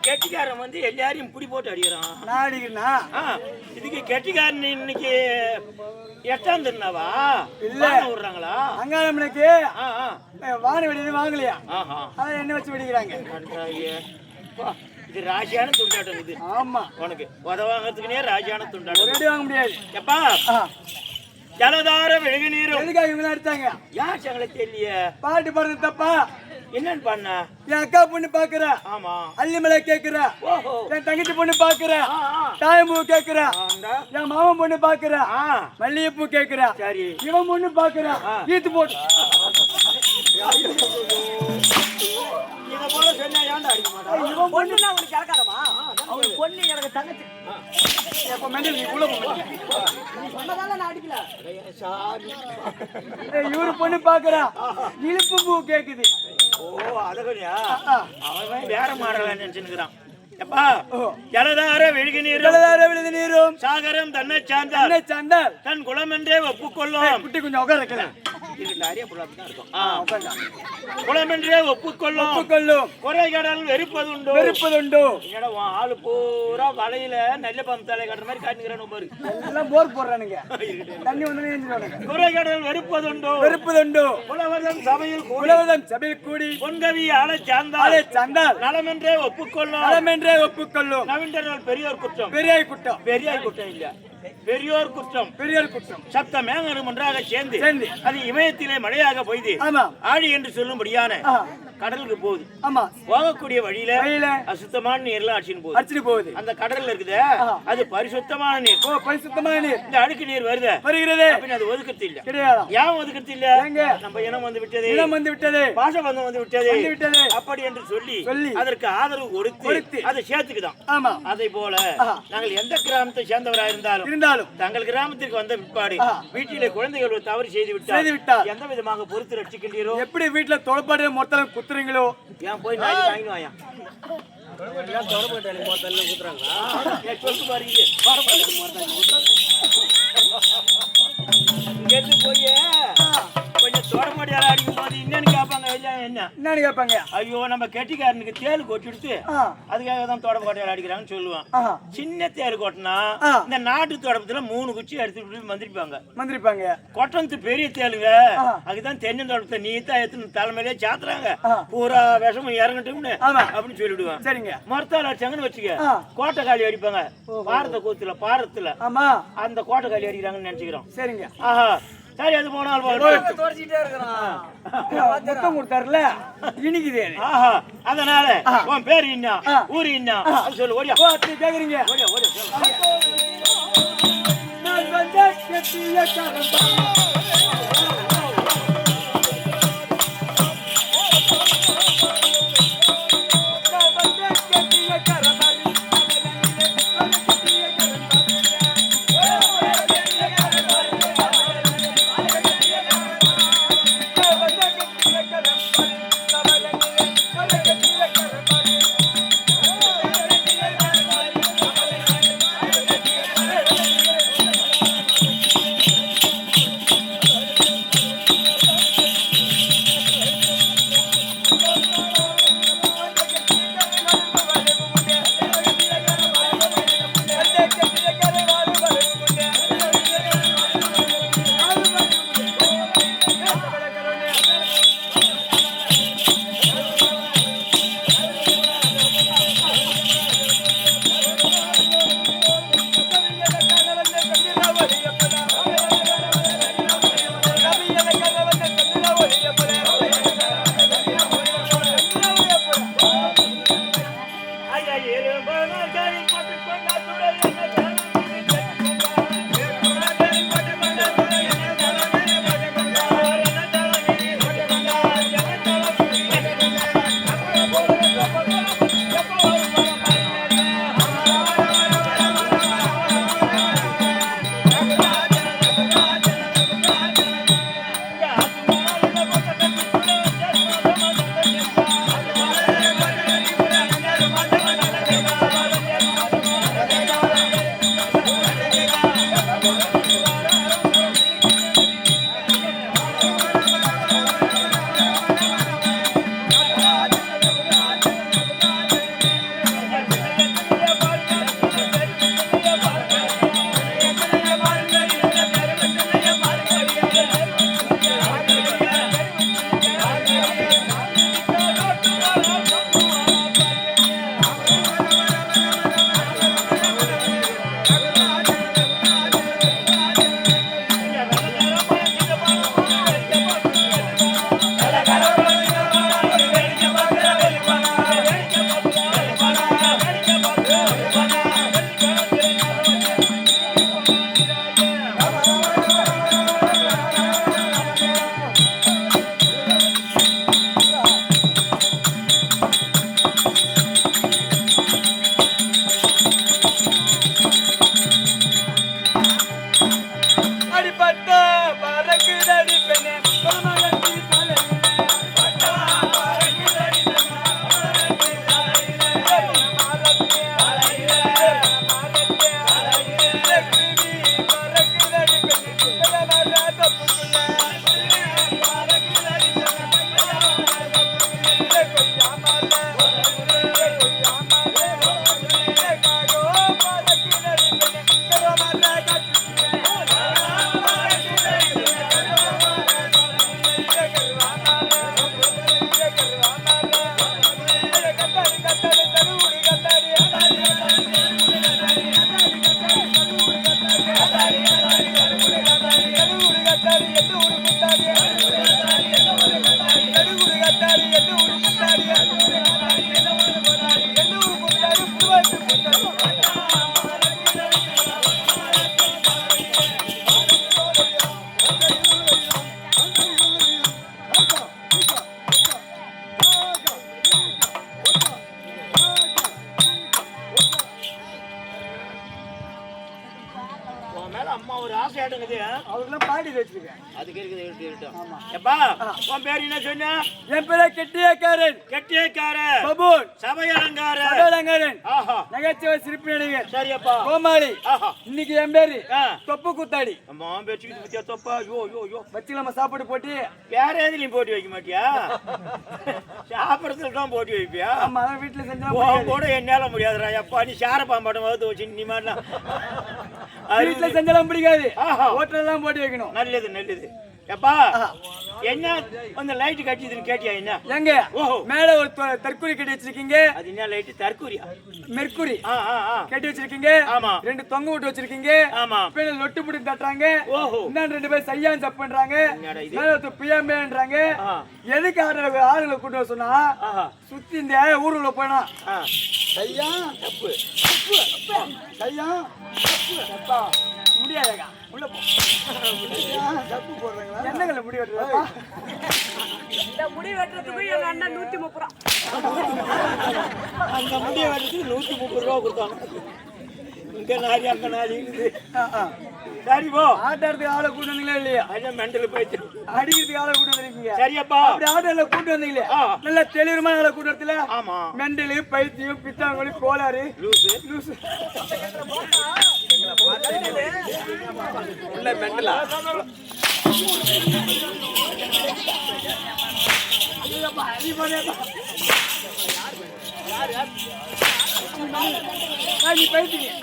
கெட்டிக்காரன் வந்து எல்லாரையும் புடி போட்டு அடிக்கிறான். நான் அடிக்கிறேன்னா இதுக்கு கெட்டிக்காரன் இன்னைக்கு எட்டாம் திருநாவா இல்ல விடுறாங்களா அங்காளம்மனுக்கு வான வெடி வாங்கலையா அதை என்ன வச்சு வெடிக்கிறாங்க இது ராசியான துண்டாட்டம் இது ஆமா உனக்கு உதவாங்கிறதுக்குனே ராசியான துண்டாட்டம் ரெடி வாங்க முடியாது எப்பா ஜலதார வெகு நீரும் எதுக்காக இவங்க எடுத்தாங்க யார் சங்களை தெரியல பாட்டு பாடுறது தப்பா என்னன்னு பண்ண என் அக்கா பொண்ணு பாக்குற ஆமா அள்ளிமலை கேக்குற ஓஹோ என் தங்கச்சி பொண்ணு பாக்குற தாயம்பூ கேக்குற என் மாமன் பொண்ணு பாக்குற மல்லிகைப்பூ கேக்குற சரி இவன் பொண்ணு பாக்குற ஈத்து போட்டு இத போல சொன்னா ஏன்டா அடிக்க மாட்டான் இவன் பொண்ணுன்னா அவனுக்கு கேட்காரமா அவன் பொண்ணு எனக்கு தங்கச்சி எப்ப மெண்டல் நீ உள்ள போ நீ சொன்னதால நான் அடிக்கல இவரு பொண்ணு பாக்குறா இழுப்பு பூ கேக்குது ஓ அதகடியா அவன் வேற மாடல நினைச்சுக்கிறான் எப்பா ஜலதார வெகு நீரும் சாகரம் தன்னை சார்ந்தால் தன் குலம் என்றே ஒப்புக்கொள்ளும் குட்டி கொஞ்சம் உட்கார வைக்கல குலமென்றே ஒப்புக்கொள்ளும் குறை கடல் வெறுப்பதுண்டோ ஆளு பூரா வலையில நல்ல பம்பு தலை கட்டுற மாதிரி காட்டுகிறான் பாரு எல்லாம் போர் போடுறானுங்க தண்ணி வந்து குறை கடல் வெறுப்பதுண்டோ புலவர்தம் சபையில் கூடி பொன்கவி ஆளை சார்ந்தால் நலமென்றே ஒப்புக்கொள்ளும் நவீண்டர்கள் பெரியோர் குற்றம் இல்ல பெரியோர் குற்றம் சப்த மேகங்களும் ஒன்றாக சேர்ந்து அது இமயத்திலே மழையாக போய்து ஆழி என்று சொல்லும்படியான கடலுக்கு போகுது போகக்கூடிய வழியில அசுத்தமான நீர்லாம் அடிச்சுன்னு போகுது அந்த கடல்ல இருக்குது அது பரிசுத்தமான நீர் இந்த அழுக்கு நீர் வருகிறது அது ஒதுக்கத்து இல்ல ஏன் ஒதுக்கத்து இல்ல நம்ம இனம் வந்து விட்டது பாசபந்தம் வந்து விட்டது அப்படி என்று சொல்லி அதற்கு ஆதரவு கொடுத்து அதை சேர்த்துக்குதான் அதை போல நாங்கள் எந்த கிராமத்தை சேர்ந்தவராக இருந்தாலும் தங்கள் கிராமத்திற்கு வந்த பிற்பாடு வீட்டிலே குழந்தைகள் தவறு செய்து விட்டால் எந்த விதமாக பொறுத்து ரட்சிக்கின்றீரோ எப்படி வீட்டுல தொலைப்பாடு மொத்தம் குத்துறீங்களோ ஏன் போய் நான் வாங்கி வாயா கொஞ்சம் தோடமாடி அடிக்கும் போது என்னன்னு கேட்பாங்க என்னன்னு கேட்பாங்க ஐயோ நம்ம கெட்டிக்காரனுக்கு தேல் கொட்டிடுத்து அதுக்காக தான் தோடமாடி அடிக்கிறாங்கன்னு சொல்லுவான் சின்ன தேர் கொட்டினா இந்த நாட்டு தோட்டத்துல 3 குச்சி எடுத்துட்டு மந்திரிப்பாங்க கொட்டந்து பெரிய தேலுங்க அதுதான் தென்னந்தோட்டத்தை நீத்தா எடுத்து தலைமையிலே சாத்துறாங்க பூரா விஷமும் இறங்கட்டும்னு அப்படின்னு சொல்லிடுவான் சரிங்க மரத்தால் அடிச்சாங்கன்னு வச்சுக்க கோட்டை காலி அடிப்பாங்க பாரத்துல அந்த கோட்டை காலி அடிக்கிறாங்கன்னு நினைச்சுக்கிறோம் சரிங்க சரி அது போனால் கொடுத்தாருல இனிக்குது அதனால உன் பேரு என்ன ஊரு என்ன சொல்லு ஓடியா கேக்குறீங்க ஒரு ஆசை ஆட்டுங்குது. அவருக்குலாம் பாடி வச்சிருக்கேன். அதுக்கு இருக்குது. எப்பா உன் பேர் என்ன சொன்ன? என் பேரு கெட்டியக்காரன். கெட்டியக்காரன். பபூன். சபையலங்காரன். சபையலங்காரன். ஆஹா. நகைச்சுவை சிரிப்பு நடிகர். சரியப்பா. கோமாளி. ஆஹா. இன்னைக்கு என் பேரு தொப்பு குத்தாடி. அம்மா பேச்சுக்கிட்டு பத்தியா தொப்பா? யோ யோ யோ. வச்சுக்கலாமா சாப்பாடு போட்டி? வேற எதுலயும் போட்டி வைக்க மாட்டியா? சாப்பிடத்துல தான் போட்டி வைப்பியா? ஆமா, அதான் வீட்டுல செஞ்சா கூட என்னால முடியாதுடா. எப்பா நீ சாரப்பா மாட்டோம் வந்து வச்சு நீ மாட்டலாம். வீட்டுல செஞ்சாலும் பிடிக்காது. ஹோட்டல்ல தான் போட்டி வைக்கணும். நல்லது நல்லது. எப்பா என்ன அந்த லைட் கட்டிதுன்னு கேட்டியா? என்ன எங்க மேல ஒரு தற்கூரி கட்டி வச்சிருக்கீங்க? அது என்ன லைட்? தற்கூரியா? மெர்க்குரி கட்டி வச்சிருக்கீங்க. ஆமா. 2 தொங்க விட்டு வச்சிருக்கீங்க. ஆமா. பேர் லொட்டு புடி தட்டுறாங்க. ஓஹோ. இன்னும் 2 பேர் சையான் சப் பண்றாங்க. மேல ஒரு பிஎம்ஏன்றாங்க. எதுக்கு ஆளுங்களை கூட்டு வர சொன்னா சுத்தி இந்த ஊருக்குள்ள போனா சையா தப்பு சையா தப்பா முடியாதேக்கா. உள்ள போ. தப்பு போடுறாங்களா? என்னங்கள முடி வெட்டுறப்பா? இந்த முடி வெட்டுறதுக்கு எங்க அண்ணன் 130 ரூபா. அந்த முடிய வெட்டுறதுக்கு 130 ரூபா கொடுத்தாங்க. இங்க நாரி அங்க நாரி இருக்குது. சரி போ. ஆட்டறதுக்கு ஆளை கூட்டு வந்தீங்களா இல்லையா? அதான் மெண்டல் போயிட்டு அடிக்கிறதுக்கு ஆளை கூட்டு வந்திருக்கீங்க. சரியப்பா. அப்படி ஆட்டர்ல கூட்டு வந்தீங்களே நல்ல தெளிவுமான ஆளை கூட்டு வரத்துல? ஆமா. மெண்டலு பைத்தியம் பித்தாங்கொலி கோளாறு லூசு லூசு உள்ள மெண்டலா? நீ பைத்தியம்.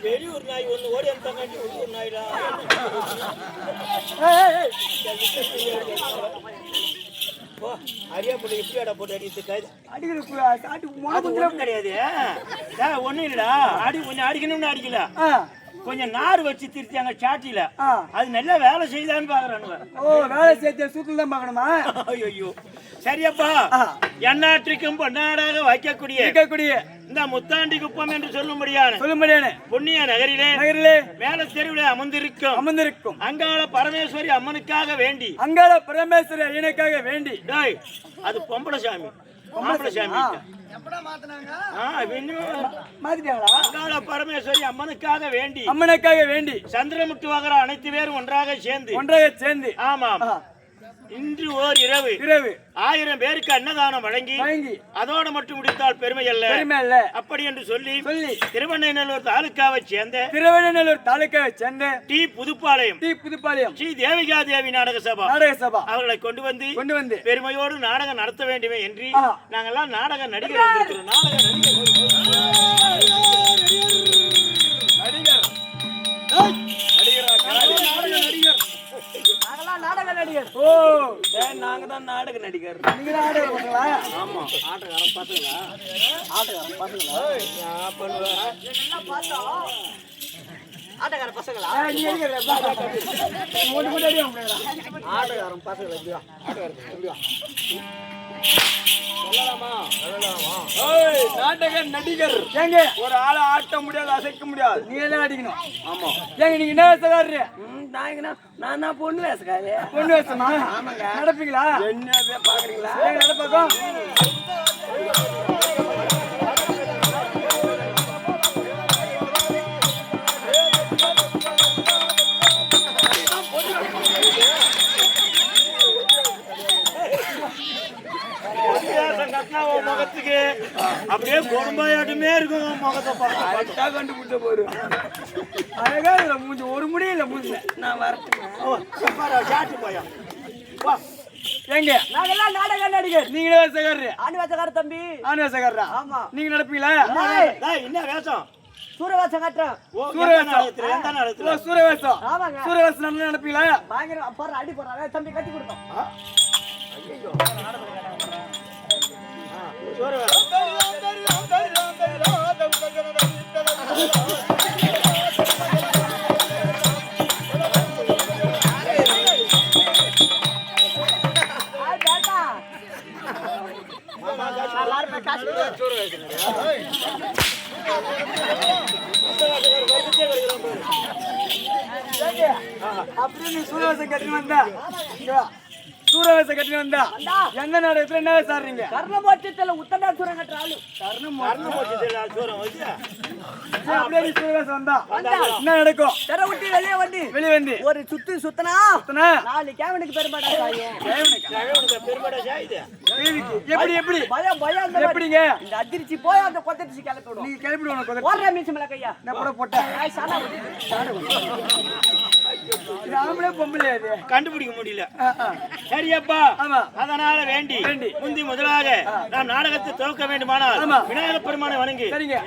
வெளியூர் நாய் ஒண்ணு ஓடி அந்த உள்ளூர் நாய்டா. அரியாப்பள்ளி எப்படியாடா போட்டு அடிக்கிறது கிடையாது. ஒண்ணும் இல்லடா. கொஞ்சம் அடிக்கணும்னு அடிக்கல, கொஞ்சம் நார் வச்சு திருத்தியாங்க சாட்டில. அது நல்லா வேலை செய்தான்னு பாக்குறானுங்க. ஓ, வேலை செய்ய சூத்துல தான் பாக்கணுமா? ஐயோ சரியப்பா. எந்நாட்டிற்கும் பொன்னாடாக வைக்கக்கூடிய இந்த முத்தாண்டி குப்பம் என்று சொல்லும்படியான புண்ணிய நகரிலே மேல தெருவிலே அமர்ந்திருக்கும் அங்காள பரமேஸ்வரி அம்மனுக்காக வேண்டி, அங்காள பரமேஸ்வரி ஐயனுக்காக வேண்டி. அது பொம்பளை சாமி, மாப்பிளை சாமி. அங்காள பரமேஸ்வரி அம்மனுக்காக வேண்டி சந்திரமுத்து வாகர அனைத்து பேரும் ஒன்றாக சேர்ந்து ஆமா இன்று ஓர் இரவு 1000 பேருக்கு அன்னதானம் வழங்கி அதோட மட்டும் முடித்தால் பெருமை அல்ல. அப்படி என்று சொல்லி திருவண்ணநல்லூர் தாலுக்காவை சேர்ந்த டி புதுப்பாளையம் ஸ்ரீ தேவிகா தேவி நாடக சபா அவர்களை கொண்டு வந்து பெருமையோடு நாடகம் நடத்த வேண்டுமே என்று நாங்கெல்லாம் நாடக நடிகர் வந்திருக்கிறோம். நாடக நடிகர். ஓ, நாங்க தான் நாடக நடிகர். நீங்க நாடக பசங்களா? ஆமா. ஆட்டக்காரன் பசங்களா? ஆட்டக்கார பசங்களா? நீ எங்க ஆட்டக்காரன் பசங்களா? நாடக நடிகர் ஏங்க ஒரு ஆளை ஆட்ட முடியாது, அசைக்க முடியாது. நீ எல்லாம் அடிக்கணும். ஆமா. ஏங்க நீங்க என்ன வேசக்காரரு? நான் பொண்ணு வேசக்காரு. பொண்ணு வேசமா? ஆமாங்க. நடப்பீங்களா? என்ன பாக்குறீங்களா? நடப்பாக்கும். முகத்துக்கு அப்படியே கொடும்பாயாட்டுமே இருக்கும். முகத்தை பார்த்தா கண்டுபிடிச்ச போரு அழகா இல்ல மூஞ்சி, ஒரு முடியும் இல்ல மூஞ்சி. நான் வரட்டு போயா. எங்க நாங்கெல்லாம் நாடக நடிகர். நீங்க வேசக்காரரு? ஆண் வேசக்காரர் தம்பி. ஆண் வேசக்காரரா? ஆமா. நீங்க நடப்பீங்களா? என்ன வேஷம்? சூரவேசம் காட்டுறேன். சூரவேசம். ஆமாங்க. சூரவேசம் நடப்பீங்களா? பயங்கர பாரு, அடி போடுறாங்க தம்பி, கட்டி கொடுத்தோம். அப்படியே நீ சூரவேசம் கட்டி வந்தா சூரவேசம் கட்டி வந்தா எந்த நாடகத்துல என்ன சாடுறீங்க? கர்ணமோட்சத்துல உத்தண்டாசுரம் கட்டுற ஆளு. அப்படியே நீ சூரவேசம் வந்தா என்ன நடக்கும்? தெர விட்டு வெளியே வந்து வெளியே வந்து ஒரு சுத்துனா சுத்தனா? 4 கேவனுக்கு பெருமாடா சாயும். எப்படி எப்படி பயம் அந்த எப்படிங்க? இந்த அதிர்ச்சி போய் அந்த கொத்தடிச்சு கிளப்பி விடும். நீங்க கிளப்பிடுவோம் ஓடுற மீச மேல கையா நான் கூட போட்டேன். இது ஆம்பளை பொம்பளை அது கண்டுபிடிக்க முடியல. சரியப்பா, ஆமா. அதனால வேண்டி முந்தி முதலாக நாம் நாடகத்தை துவக்க வேண்டுமானால் ஆமா. விநாயகப் பெருமானை வணங்கி சரிங்க.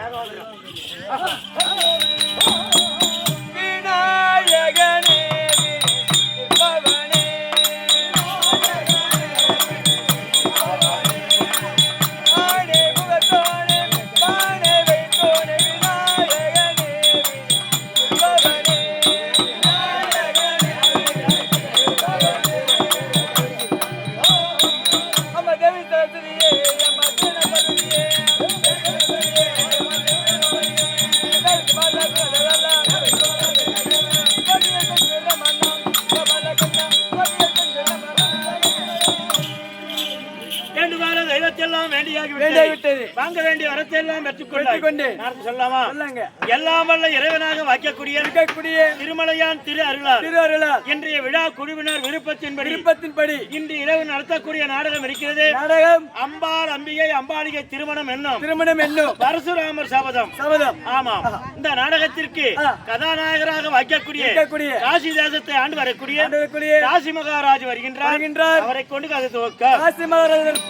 விநாயகனே விற்பவனே ஆடே முகத்தோனே பானை வைத்தோனே விநாயகனே விற்பவனே அம்மா தேவி சரஸ்வதியே அம்மா கணபதியே வேண்டுமாறு தெய்வத்தெல்லாம் வேண்டியாகிவிட்டது. வேண்டியாகிவிட்டது. வாங்க வேண்டிய வரத்தை எல்லாம் பெற்றுக்கொண்டு நான் சொல்லலாமா? சொல்லாங்க. எல்லாம் வல்ல இறைவனாக வாக்கக்கூடிய இருக்கக்கூடிய திருமலையான் திரு அருளார் திரு அருளார் இன்றைய விழா குழுவினர் விருப்பத்தின்படி விருப்பத்தின்படி இன்று இரவு நடத்தக்கூடிய நாடகம் இருக்கிறது. நாடகம் அம்பாள் அம்பிகை அம்பாளிகை திருமணம் திருமணம் என்னும் பரசுராமர் சபதம். சபதம். ஆமா. இந்த நாடகத்திற்கு கதாநாயகராக வைக்கக்கூடிய காசி தேசத்தை ஆண்டு வரக்கூடிய காசி மகாராஜ் வருகின்றார். அவரை கொண்டு கதை துவக்க காசி மகாராஜர்